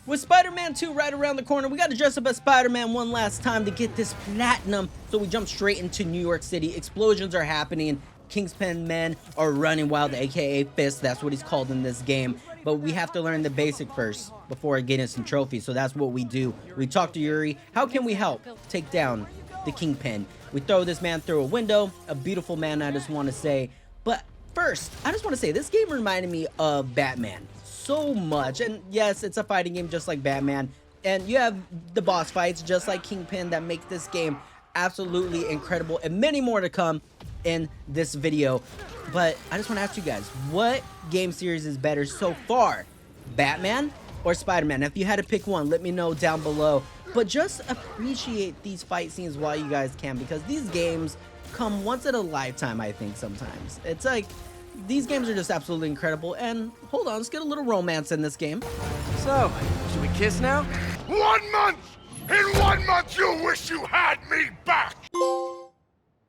With Spider-Man 2 right around the corner, we got to dress up as Spider-Man one last time to get this platinum. So we jump straight into New York City. Explosions are happening. Kingpin men are running wild, aka Fist. That's what he's called in this game. But we have to learn the basic first before getting some trophies. So that's what we do. We talk to Yuri. How can we help take down the Kingpin? We throw this man through a window. A beautiful man, I just want to say. But first, I just want to say this game reminded me of Batman so much. And yes, it's a fighting game just like Batman. And you have the boss fights just like Kingpin that make this game absolutely incredible, and many more to come in this video. But I just want to ask you guys, what game series is better so far, Batman or Spider-Man? If you had to pick one, let me know down below. But just appreciate these fight scenes while you guys can, because these games come once in a lifetime. I think sometimes it's like these games are just absolutely incredible. And hold on, let's get a little romance in this game. So, should we kiss now? 1 month! In 1 month you wish you had me back!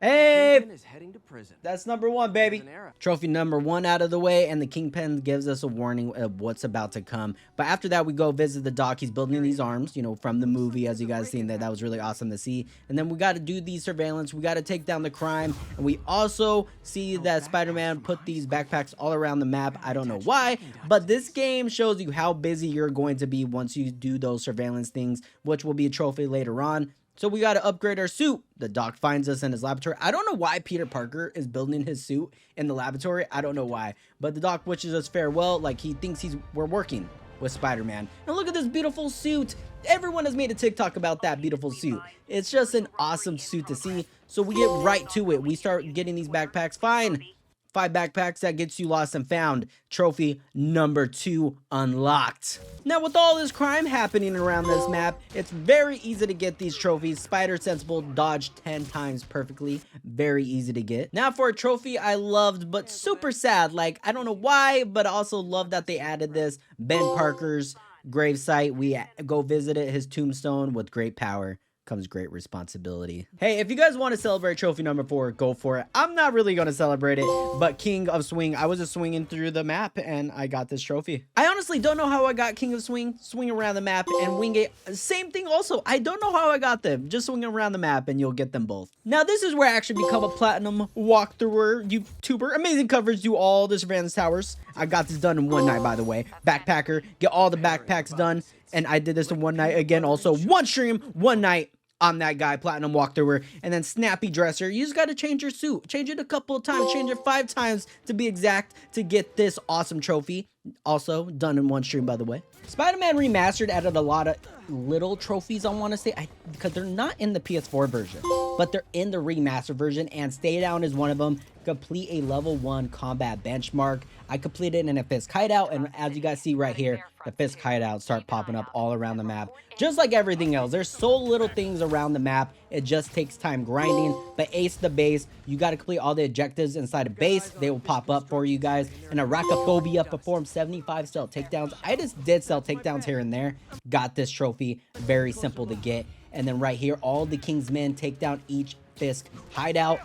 Hey, Kingpin is heading to prison. that's number one, baby. Trophy number one out of the way, and the Kingpin gives us a warning of what's about to come. But after that, we go visit the doc. He's building these arms, you know, from the movie, as you guys seen. That was really awesome to see. And then we got to do these surveillance. We got to take down the crime. And we also see that Spider-Man put these backpacks all around the map. I don't know why, but this game shows you how busy you're going to be once you do those surveillance things, which will be a trophy later on. So we got to upgrade our suit. The doc finds us in his laboratory. I don't know why Peter Parker is building his suit in the laboratory. I don't know why. But the doc wishes us farewell, like he thinks we're working with Spider-Man. And look at this beautiful suit. Everyone has made a TikTok about that beautiful suit. It's just an awesome suit to see. So we get right to it. We start getting these backpacks. Fine. 5 backpacks, that gets you lost and found. Trophy number 2 unlocked. Now with all this crime happening around this map, it's very easy to get these trophies. Spider Sensible dodged 10 times perfectly. Very easy to get. Now for a trophy I loved but super sad. Like, I don't know why, but I also love that they added this. Ben Parker's gravesite. We go visit it, his tombstone. With great power comes great responsibility. Hey, if you guys want to celebrate trophy number 4, go for it. I'm not really going to celebrate it, but King of Swing, I was just swinging through the map and I got this trophy. I honestly don't know how I got King of Swing, swing around the map and wing it. Same thing also. I don't know how I got them. Just swing around the map and you'll get them both. Now this is where I actually become a platinum walkthrougher, YouTuber. Amazing coverage, do all the surveillance towers. I got this done in one night, by the way. Backpacker, get all the backpacks done. And I did this in one night again. Also, one stream, one night. I'm that guy, platinum walkthrough. And then Snappy dresser. You just got to change your suit. Change it a couple of times. Change it 5 times to be exact to get this awesome trophy. Also done in one stream, by the way. Spider-Man Remastered added a lot of little trophies, I want to say, because they're not in the PS4 version, but they're in the remastered version, and Takedown is one of them. Complete a level 1 combat benchmark. I completed in a Fisk hideout, and as you guys see right here, the Fisk hideouts start popping up all around the map. Just like everything else, there's so little things around the map. It just takes time grinding, but ace the base. You got to complete all the objectives inside a base. They will pop up for you guys. And Arachnophobia performed 75 stealth takedowns. I just did stealth takedowns here and there. Got this trophy. Very simple to get. And then right here, all the King's Men take down each Fisk hideout.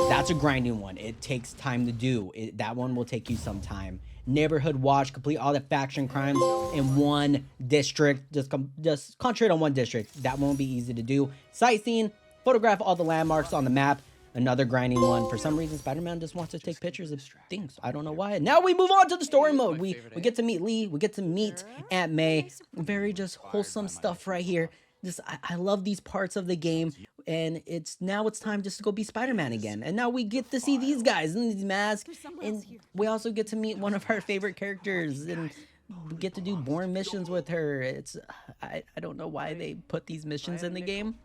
That's a grinding one. It takes time to do. That one will take you some time. Neighborhood watch, complete all the faction crimes in one district. Just concentrate on one district. That won't be easy to do. Sightseeing, photograph all the landmarks on the map. Another grinding one. For some reason, Spider-Man just wants to take pictures of things. I don't know why. Now we move on to the story mode. We get to meet Lee. We get to meet Aunt May. Very just wholesome stuff right here. I love these parts of the game, and now it's time just to go be Spider-Man again. And now we get to see these guys in these masks, and we also get to meet one of our favorite characters, and we get to do boring missions with her. I don't know why they put these missions in the game.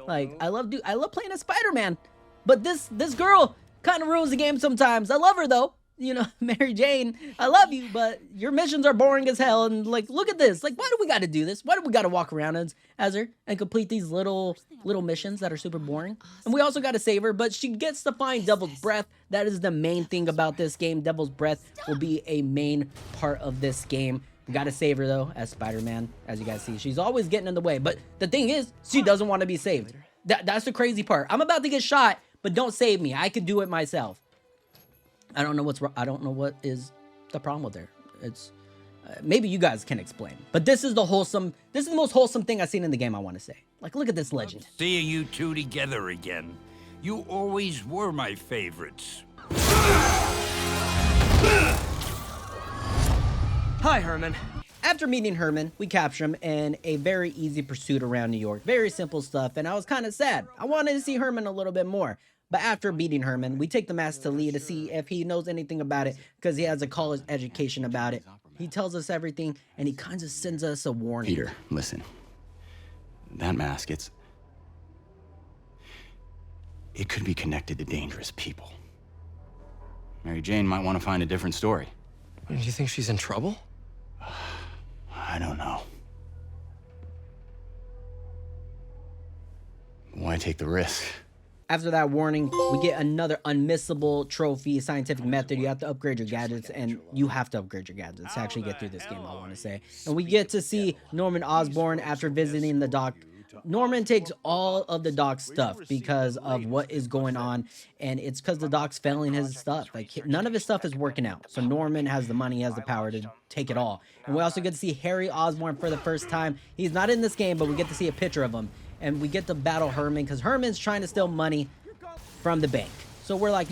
Like, I love playing as Spider-Man, but this girl kind of ruins the game sometimes. I love her though. You know, Mary Jane, I love you, but your missions are boring as hell. And like, look at this. Like, why do we got to do this? Why do we got to walk around as her and complete these little missions that are super boring? And we also got to save her, but she gets to find Devil's Breath. That is the main thing about this game. Devil's Breath will be a main part of this game. We got to save her though, as Spider-Man, as you guys see. She's always getting in the way, but the thing is, she doesn't want to be saved. That's the crazy part. I'm about to get shot, but don't save me. I could do it myself. I don't know what's wrong. I don't know what is the problem with her. Maybe you guys can explain. But this is the most wholesome thing I've seen in the game, I want to say. Like, look at this legend. Seeing you two together again. You always were my favorites. Hi, Herman. After meeting Herman, we capture him in a very easy pursuit around New York. Very simple stuff, and I was kind of sad. I wanted to see Herman a little bit more. But after beating Herman, we take the mask to Lee to see if he knows anything about it, because he has a college education about it. He tells us everything, and he kind of sends us a warning. Peter, listen. That mask, it could be connected to dangerous people. Mary Jane might want to find a different story. Do you think she's in trouble? I don't know. Why take the risk? After that warning, we get another unmissable trophy, scientific method. You have to upgrade your gadgets, and you have to upgrade your gadgets to actually get through this game, I want to say. And we get to see Norman Osborn after visiting the doc. Norman takes all of the doc's stuff because of what is going on, and it's because the doc's failing his stuff. Like, none of his stuff is working out. So Norman has the money, he has the power to take it all. And we also get to see Harry Osborn for the first time. He's not in this game, but we get to see a picture of him. And we get to battle Herman because Herman's trying to steal money from the bank. So we're like,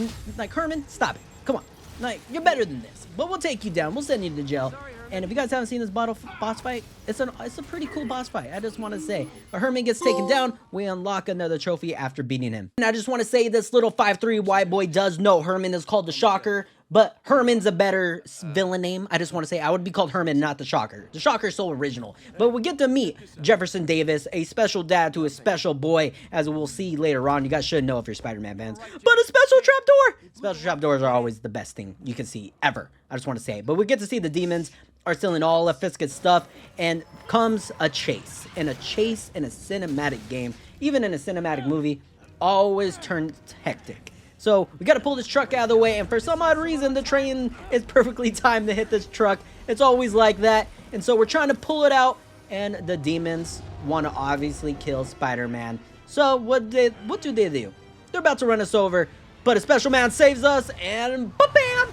Herman, stop it. Come on. Like, you're better than this. But we'll take you down. We'll send you to jail. And if you guys haven't seen this boss fight, it's a pretty cool boss fight. I just want to say. But Herman gets taken down. We unlock another trophy after beating him. And I just want to say this little 5'3" white boy does know Herman is called the Shocker. But Herman's a better villain name. I just want to say I would be called Herman, not the Shocker. The Shocker is so original. But we get to meet Jefferson Davis, a special dad to a special boy, as we'll see later on. You guys should know if you're Spider-Man fans. But a special trapdoor! Special trapdoors are always the best thing you can see ever. I just want to say. But we get to see the demons are stealing all of Fisk's stuff, and comes a chase. And a chase in a cinematic game, even in a cinematic movie, always turns hectic. So we got to pull this truck out of the way, and for some odd reason, the train is perfectly timed to hit this truck. It's always like that, and so we're trying to pull it out, and the demons want to obviously kill Spider-Man. So what do they do? They're about to run us over, but a special man saves us, and bam!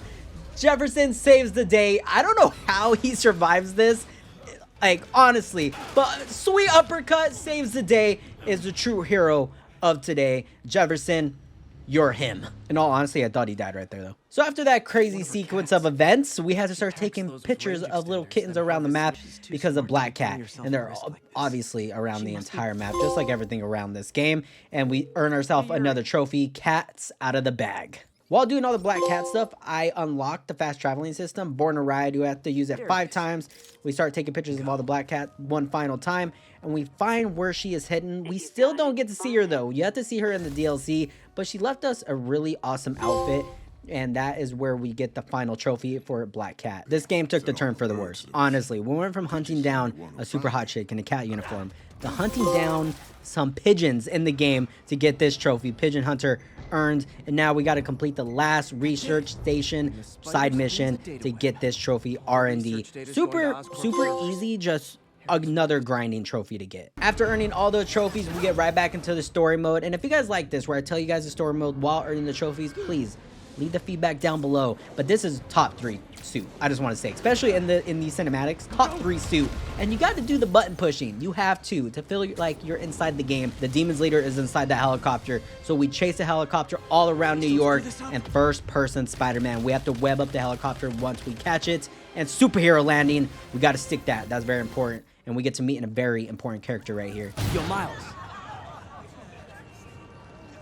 Jefferson saves the day. I don't know how he survives this, like, honestly, but sweet uppercut saves the day, is the true hero of today. Jefferson, you're him. In all honesty, I thought he died right there, though. So after that crazy sequence of events, we had to start taking pictures of little kittens around the map because of Black Cat. And they're obviously around the entire map, just like everything around this game. And we earn ourselves another trophy, Cats Out of the Bag. While doing all the Black Cat stuff, I unlocked the fast traveling system, Born to Ride. You have to use it 5 times. We start taking pictures of all the Black Cat one final time, and we find where she is hidden. We still don't get to see her, though. You have to see her in the DLC, but she left us a really awesome outfit, and that is where we get the final trophy for Black Cat. This game took the turn for the worse. Honestly, we went from hunting down a super hot chick in a cat uniform to hunting down some pigeons in the game to get this trophy. Pigeon Hunter earned, and now we got to complete the last research station side mission to get this trophy, R&D. Super easy, just another grinding trophy to get. After earning all those trophies, we get right back into the story mode. And if you guys like this, where I tell you guys the story mode while earning the trophies, please leave the feedback down below. But this is top 3 suit, I just want to say, especially in these cinematics, top 3 suit. And you got to do the button pushing. You have to feel like you're inside the game. The demons leader is inside the helicopter, so we chase the helicopter all around New York, and first person Spider-Man, we have to web up the helicopter once we catch it. And superhero landing, we got to stick that's very important. And we get to meet in a very important character right here. Yo, Miles.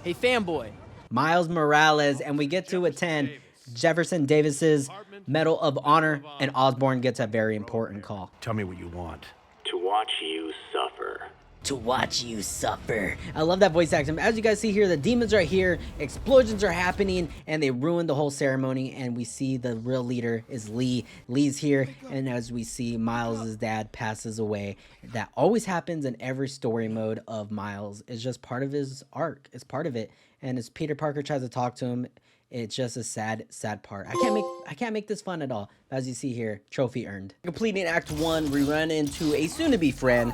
Hey, fanboy. Miles Morales, and we get to attend Jefferson Davis's Medal of Honor, and Osborn gets a very important call. Tell me what you want. To watch you suffer. To watch you suffer. I love that voice acting. As you guys see here, the demons are here, explosions are happening, and they ruin the whole ceremony, and we see the real leader is Lee. Lee's here, and as we see, Miles' dad passes away. That always happens in every story mode of Miles. It's just part of his arc. It's part of it. And as Peter Parker tries to talk to him, it's just a sad part. I can't make this fun at all. As you see here, trophy earned. Completing Act 1, we run into a soon-to-be friend.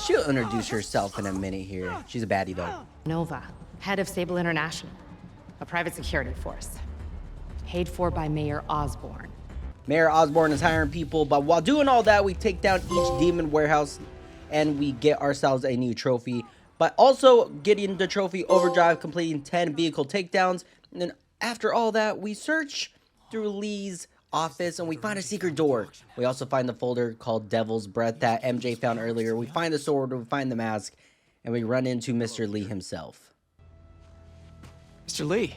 She'll introduce herself in a minute here. She's a baddie, though. Nova, head of Sable International, a private security force, paid for by Mayor Osborn. Mayor Osborn is hiring people, but while doing all that, we take down each demon warehouse and we get ourselves a new trophy. But also getting the trophy Overdrive, completing 10 vehicle takedowns. And then after all that, we search through Lee's office and we find a secret door. We also find the folder called Devil's Breath that MJ found earlier. We find the sword, we find the mask, and we run into Mr. Lee himself. Mr. Lee.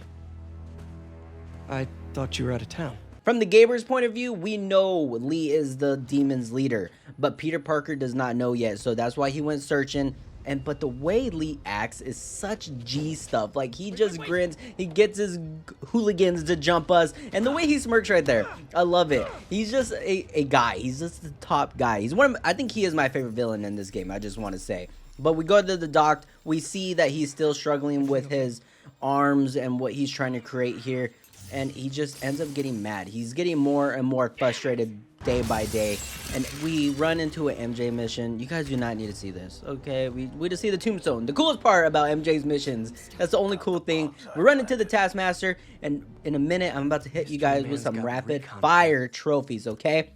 I thought you were out of town. From the gamer's point of view, we know Lee is the demon's leader, but Peter Parker does not know yet, so that's why he went searching. But the way Lee acts is such G stuff. Like, he just grins, he gets his hooligans to jump us, and the way he smirks right there, I love it. He's just a guy. He's just the top guy. He's one of, I think he is my favorite villain in this game, I just want to say. But we go to the dock, we see that he's still struggling with his arms and what he's trying to create here, and he just ends up getting mad. He's getting more and more frustrated day by day, and we run into an MJ mission. You guys do not need to see this, okay? We just see the Tombstone. The coolest part about MJ's missions, that's the only cool thing. We run into the Taskmaster, and in a minute I'm about to hit you guys with some rapid fire trophies, okay?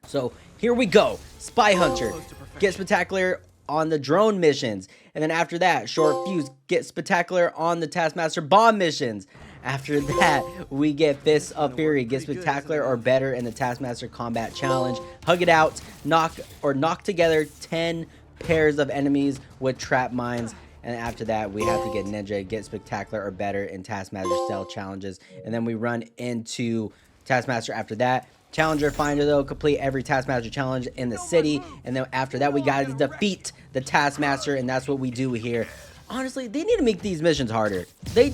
So here we go. Spy Hunter, get spectacular on the drone missions, and then after that, Short Fuse, get spectacular on the Taskmaster bomb missions. After that, we get Fists of Fury, get spectacular or better in the Taskmaster Combat Challenge. Hug it out, knock together 10 pairs of enemies with trap mines. And after that, we have to get Ninja, get spectacular or better in Taskmaster Stealth Challenges. And then we run into Taskmaster after that. Challenger Finder, though, complete every Taskmaster challenge in the city. And then after that, we got to defeat the Taskmaster, and that's what we do here. Honestly, they need to make these missions harder. They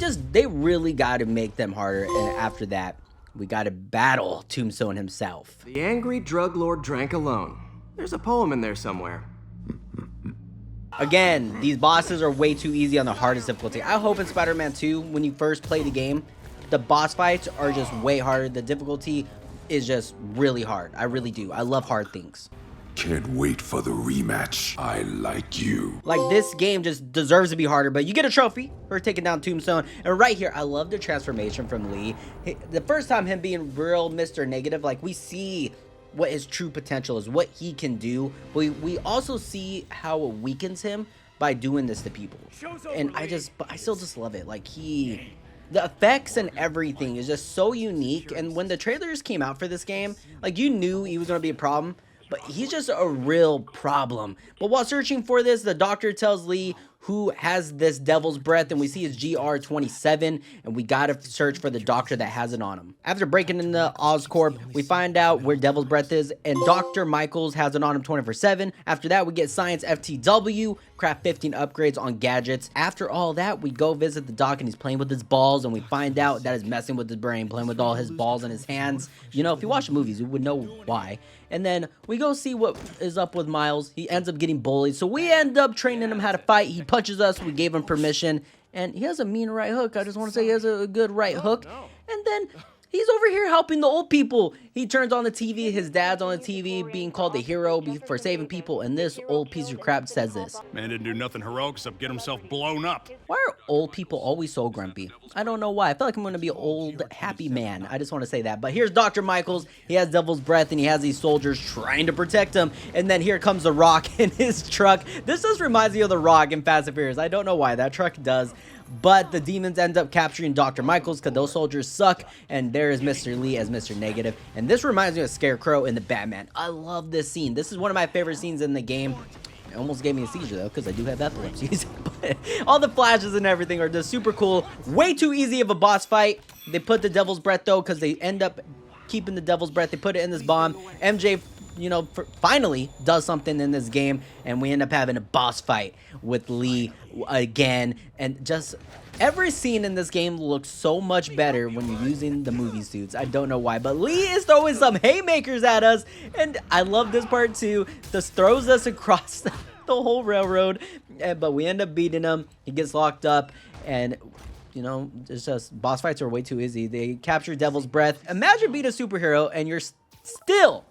really got to make them harder. And after that, we got to battle Tombstone himself. The angry drug lord drank alone. There's a poem in there somewhere. Again, these bosses are way too easy on the hardest difficulty. I hope in Spider-Man 2, when you first play the game, the boss fights are just way harder. The difficulty is just really hard. I really do. I love hard things. Can't wait for the rematch. I like you. Like, this game just deserves to be harder, but you get a trophy for taking down Tombstone. And right here, I love the transformation from Lee. The first time him being real Mr. Negative, like, we see what his true potential is, what he can do. We also see how it weakens him by doing this to people. And I still just love it. Like, the effects and everything is just so unique. And when the trailers came out for this game, like, you knew he was going to be a problem. But he's just a real problem. But while searching for this, the doctor tells Lee who has this devil's breath, and we see his GR27, and we gotta search for the doctor that has it on him. After breaking into Oscorp, we find out where devil's breath is, and Dr. Michaels has it on him 24/7. After that, we get Science FTW, craft 15 upgrades on gadgets. After all that, we go visit the doc, and he's playing with his balls, and we find out that is messing with his brain, playing with all his balls in his hands. You know, if you watch the movies, you would know why. And then we go see what is up with Miles. He ends up getting bullied, so we end up training him how to fight. He punches us. We gave him permission, and he has a mean right hook. I just want to say he has a good right hook. And then he's over here helping the old people. He turns on the TV. His dad's on the TV being called the hero for saving people, and this old piece of crap says this. Man didn't do nothing heroic except get himself blown up. Why are old people always so grumpy? I don't know why. I feel like I'm going to be an old, happy man. I just want to say that. But here's Dr. Michaels. He has Devil's Breath, and he has these soldiers trying to protect him. And then here comes The Rock in his truck. This just reminds me of The Rock in Fast and Furious. I don't know why. That truck does. But the demons end up capturing Dr. Michaels because those soldiers suck. And there is Mr. Lee as Mr. Negative. And this reminds me of Scarecrow in the Batman. I love this scene. This is one of my favorite scenes in the game. It almost gave me a seizure though, because I do have epilepsy. But all the flashes and everything are just super cool. Way too easy of a boss fight. They put the Devil's Breath though, because they end up keeping the Devil's Breath. They put it in this bomb. MJ, you know, finally does something in this game, and we end up having a boss fight with Lee again. And just every scene in this game looks so much better when you're using the movie suits. I don't know why, but Lee is throwing some haymakers at us, and I love this part too. This throws us across the whole railroad, but we end up beating him. He gets locked up, and you know, it's just boss fights are way too easy. They capture Devil's Breath. Imagine being a superhero and you're still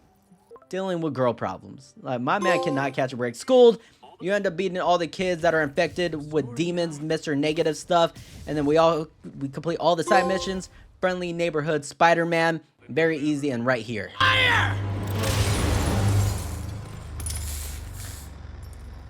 dealing with girl problems. Like, my man cannot catch a break. Schooled. You end up beating all the kids that are infected with demons, Mr. Negative stuff, and then we complete all the side missions. Friendly neighborhood Spider-Man. Very easy and right here.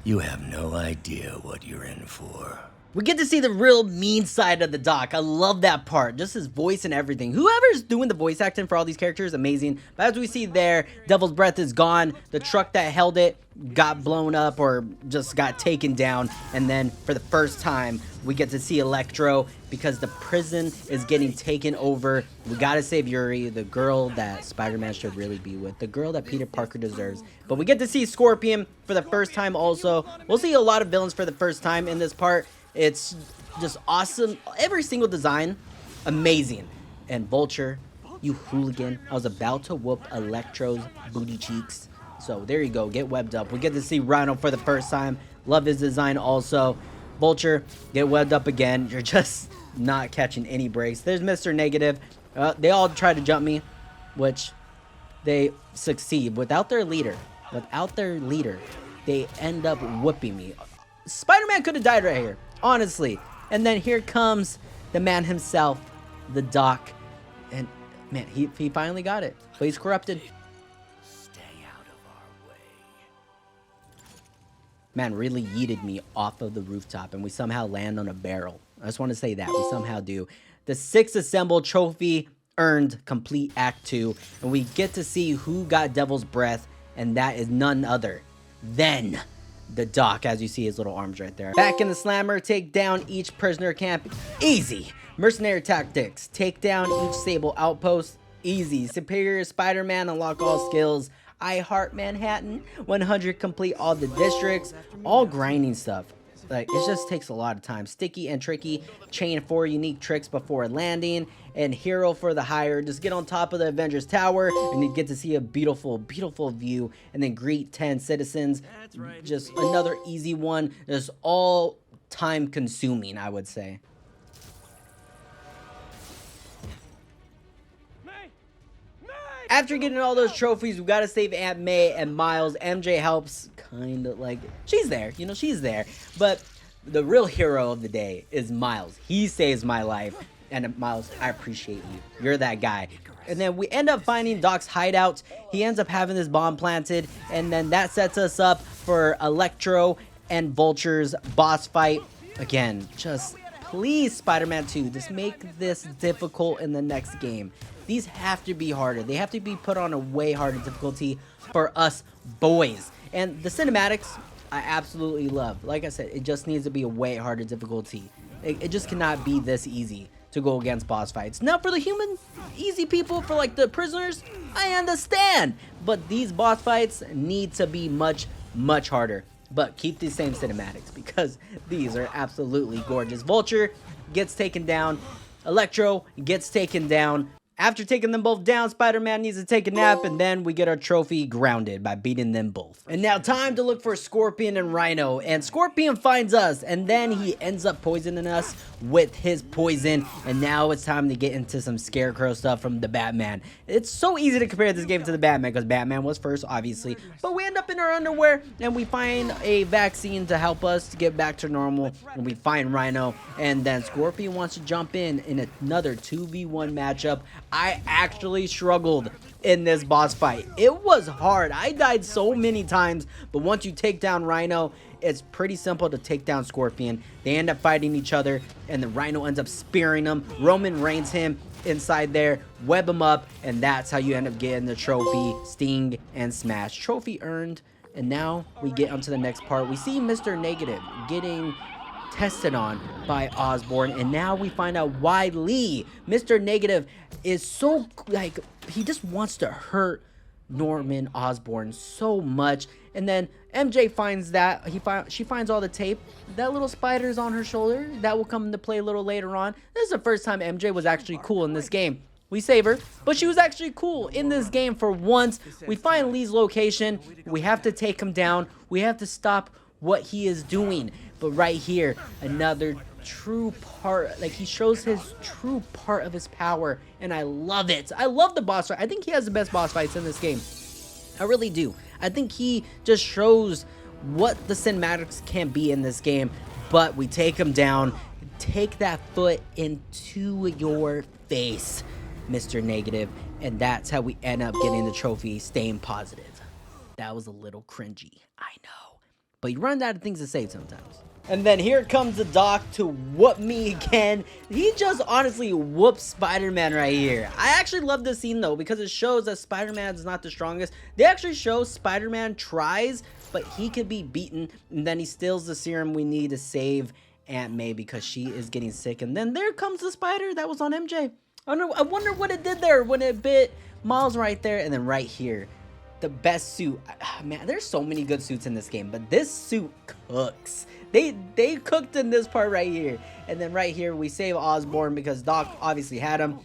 You have no idea what you're in for. We get to see the real mean side of the Doc. I love that part. Just his voice and everything. Whoever's doing the voice acting for all these characters, amazing. But as we see there, Devil's Breath is gone. The truck that held it got blown up or just got taken down. And then for the first time, we get to see Electro because the prison is getting taken over. We gotta save Yuri, the girl that Spider-Man should really be with. The girl that Peter Parker deserves. But we get to see Scorpion for the first time also. We'll see a lot of villains for the first time in this part. It's just awesome. Every single design, amazing. And Vulture, you hooligan. I was about to whoop Electro's booty cheeks. So there you go, get webbed up. We get to see Rhino for the first time. Love his design also. Vulture, get webbed up again. You're just not catching any breaks. There's Mr. Negative. They all try to jump me, which they succeed. Without their leader, they end up whooping me. Spider-Man could have died right here, honestly. And then here comes the man himself, the Doc. And man, he finally got it. But he's corrupted. Stay out of our way. Man really yeeted me off of the rooftop, and we somehow land on a barrel. I just want to say that. We somehow do. The 6th Assemble Trophy earned complete Act 2. And we get to see who got Devil's Breath. And that is none other than the Doc, as you see his little arms right there. Back in the slammer, take down each prisoner camp. Easy. Mercenary tactics. Take down each Sable outpost. Easy. Superior Spider-Man, unlock all skills. I Heart Manhattan. 100 complete all the districts. All grinding stuff. Like, it just takes a lot of time. Sticky and tricky. Chain 4 unique tricks before landing. And hero for the hire. Just get on top of the Avengers Tower and you get to see a beautiful, beautiful view. And then greet 10 citizens. Just another easy one. Just all time consuming, I would say. After getting all those trophies, we gotta save Aunt May and Miles. MJ helps, kind of like, she's there, you know, she's there. But the real hero of the day is Miles. He saves my life. And Miles, I appreciate you. You're that guy. And then we end up finding Doc's hideout. He ends up having this bomb planted. And then that sets us up for Electro and Vulture's boss fight. Again, just please, Spider-Man 2, just make this difficult in the next game. These have to be harder. They have to be put on a way harder difficulty for us boys. And the cinematics, I absolutely love. Like I said, it just needs to be a way harder difficulty. It just cannot be this easy to go against boss fights. Now for the human, easy people, for like the prisoners, I understand. But these boss fights need to be much, much harder. But keep these same cinematics because these are absolutely gorgeous. Vulture gets taken down. Electro gets taken down. After taking them both down, Spider-Man needs to take a nap, and then we get our trophy grounded by beating them both. And now time to look for Scorpion and Rhino, and Scorpion finds us, and then he ends up poisoning us with his poison, and now it's time to get into some Scarecrow stuff from the Batman. It's so easy to compare this game to the Batman, because Batman was first, obviously, but we end up in our underwear, and we find a vaccine to help us to get back to normal, and we find Rhino, and then Scorpion wants to jump in another 2v1 matchup. I actually struggled in this boss fight. It was hard. I died so many times, but once you take down Rhino, it's pretty simple to take down Scorpion. They end up fighting each other, and the Rhino ends up spearing him. Roman Reigns him inside there, web him up, and that's how you end up getting the trophy, Sting and Smash. Trophy earned, and now we get onto the next part. We see Mr. Negative getting tested on by Osborn, and now we find out why Lee, Mr. Negative, is so, like, he just wants to hurt Norman Osborn so much. And then MJ finds that she finds all the tape. That little spider's on her shoulder. That will come into play a little later on. This is the first time MJ was actually cool in this game. We save her, but she was actually cool in this game for once. We find Lee's location. We have to take him down. We have to stop what he is doing. But right here, another true part, like, he shows his true part of his power, and I love it. I love the boss fight. I think he has the best boss fights in this game. I really do. I think he just shows what the cinematics can be in this game, but we take him down. Take that foot into your face, Mr. Negative. And that's how we end up getting the trophy staying positive. That was a little cringy, I know. But you run out of things to say sometimes. And then here comes the Doc to whoop me again. He just honestly whoops Spider-Man right here. I actually love this scene though, because it shows that Spider-Man is not the strongest. They actually show Spider-Man tries, but he could be beaten. And then he steals the serum we need to save Aunt May because she is getting sick. And then there comes the spider that was on MJ. I wonder what it did there when it bit Miles right there. And then right here, the best suit. Man, there's so many good suits in this game, but this suit cooks. They cooked in this part right here. And then right here, we save Osborn because Doc obviously had him.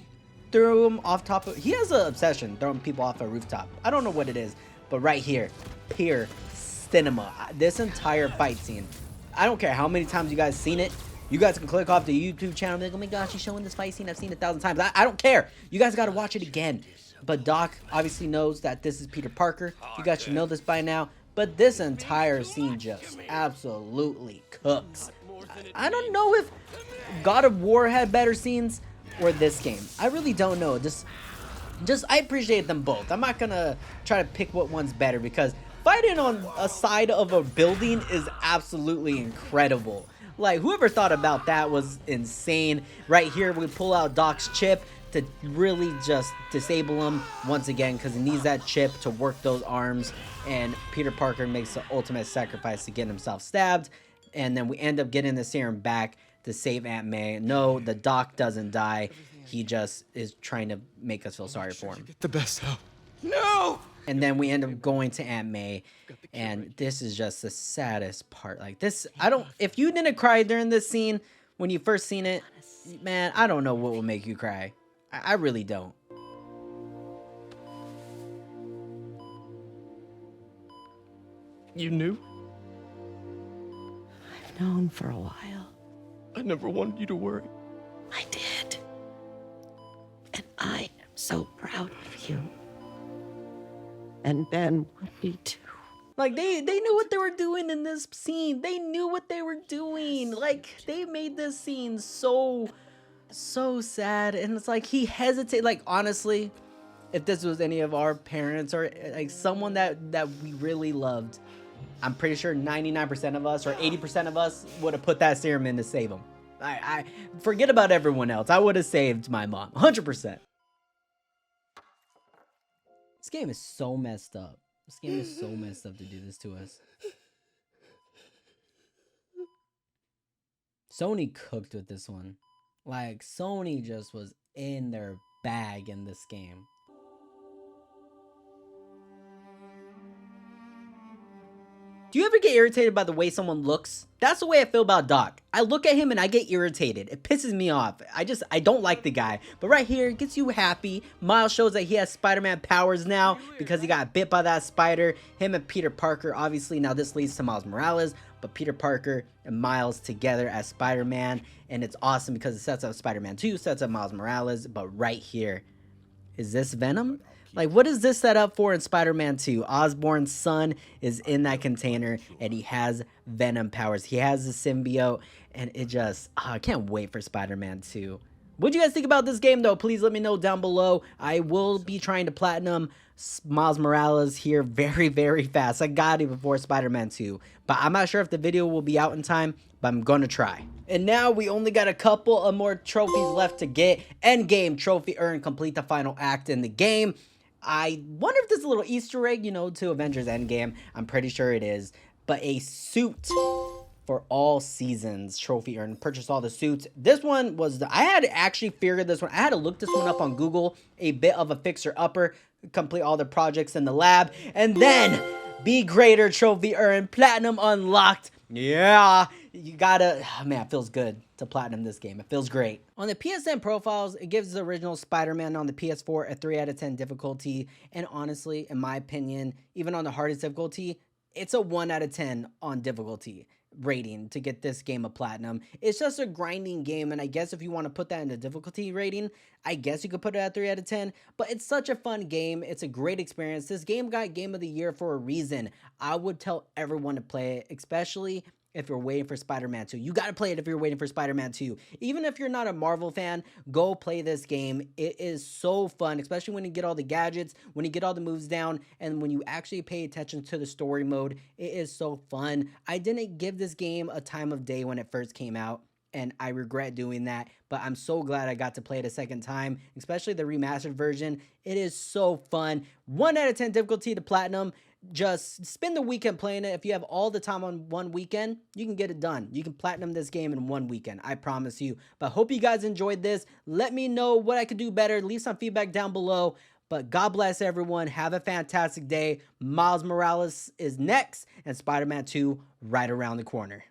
Threw him off top of... He has an obsession throwing people off a rooftop. I don't know what it is, but right here, pure cinema. This entire fight scene. I don't care how many times you guys seen it. You guys can click off the YouTube channel and be like, oh my gosh, he's showing this fight scene. I've seen it 1,000 times. I don't care. You guys got to watch it again. But Doc obviously knows that this is Peter Parker. You guys should know this by now. But this entire scene just absolutely cooks. I don't know if God of War had better scenes or this game. I really don't know. Just I appreciate them both. I'm not going to try to pick what one's better because fighting on a side of a building is absolutely incredible. Like, whoever thought about that was insane. Right here, we pull out Doc's chip to really just disable him once again because he needs that chip to work those arms. And Peter Parker makes the ultimate sacrifice to get himself stabbed. And then we end up getting the serum back to save Aunt May. No, the Doc doesn't die. He just is trying to make us feel sorry for him. Get the best help. No! And then we end up going to Aunt May, and this is just the saddest part. Like this, if you didn't cry during this scene when you first seen it, man, I don't know what will make you cry. I really don't. You knew? I've known for a while. I never wanted you to worry. I did. And I am so proud of you. And Ben would be too. Like they knew what they were doing in this scene. They knew what they were doing. Like they made this scene so sad. And it's like he hesitated. Like honestly, if this was any of our parents or like someone that we really loved, I'm pretty sure 99% of us or 80% of us would have put that serum in to save him. I forget about everyone else. I would have saved my mom 100%. This game is so messed up. This game is so messed up to do this to us. Sony cooked with this one. Like, Sony just was in their bag in this game. Do you ever get irritated by the way someone looks? That's the way I feel about Doc. I look at him and I get irritated. It pisses me off. I don't like the guy. But right here, it gets you happy. Miles shows that he has Spider-Man powers now because he got bit by that spider. Him and Peter Parker, obviously, now this leads to Miles Morales. But Peter Parker and Miles together as Spider-Man. And it's awesome because it sets up Spider-Man 2, sets up Miles Morales. But right here, is this Venom? Like, what is this set up for in Spider-Man 2? Osborn's son is in that container, and he has Venom powers. He has the symbiote, and it just... I can't wait for Spider-Man 2. What do you guys think about this game, though? Please let me know down below. I will be trying to platinum Miles Morales here very, very fast. I got it before Spider-Man 2, but I'm not sure if the video will be out in time, but I'm going to try. And now we only got a couple of more trophies left to get. Endgame trophy earned. Complete the final act in the game. I wonder if this is a little Easter egg, you know, to Avengers Endgame. I'm pretty sure it is. But a suit for all seasons trophy earned. Purchase all the suits. This one was I had to actually figure this one. I had to look this one up on Google. A bit of a fixer-upper. Complete all the projects in the lab. And then be greater trophy earned. Platinum unlocked. Yeah, you gotta, man, it feels good to platinum this game. It feels great. On the PSN profiles, it gives the original Spider-Man on the PS4 a 3 out of 10 difficulty. And honestly, in my opinion, even on the hardest difficulty, it's a 1 out of 10 on difficulty rating to get this game a platinum. It's just a grinding game, and I guess if you want to put that in the difficulty rating, I guess you could put it at 3 out of 10, but it's such a fun game. It's a great experience. This game got Game of the Year for a reason. I would tell everyone to play it, especially if you're waiting for Spider-Man 2. You got to play it if you're waiting for Spider-Man 2. Even if you're not a Marvel fan, go play this game. It is so fun, especially when you get all the gadgets, when you get all the moves down, and when you actually pay attention to the story mode. It is so fun. I didn't give this game a time of day when it first came out, and I regret doing that, but I'm so glad I got to play it a second time, especially the remastered version. It is so fun. 1 out of 10 difficulty to platinum. Just spend the weekend playing it. If you have all the time on one weekend, you can get it done. You can platinum this game in one weekend, I promise you. But hope you guys enjoyed this. Let me know what I could do better. Leave some feedback down below. But God bless everyone. Have a fantastic day. Miles Morales is next, and Spider-Man 2 right around the corner.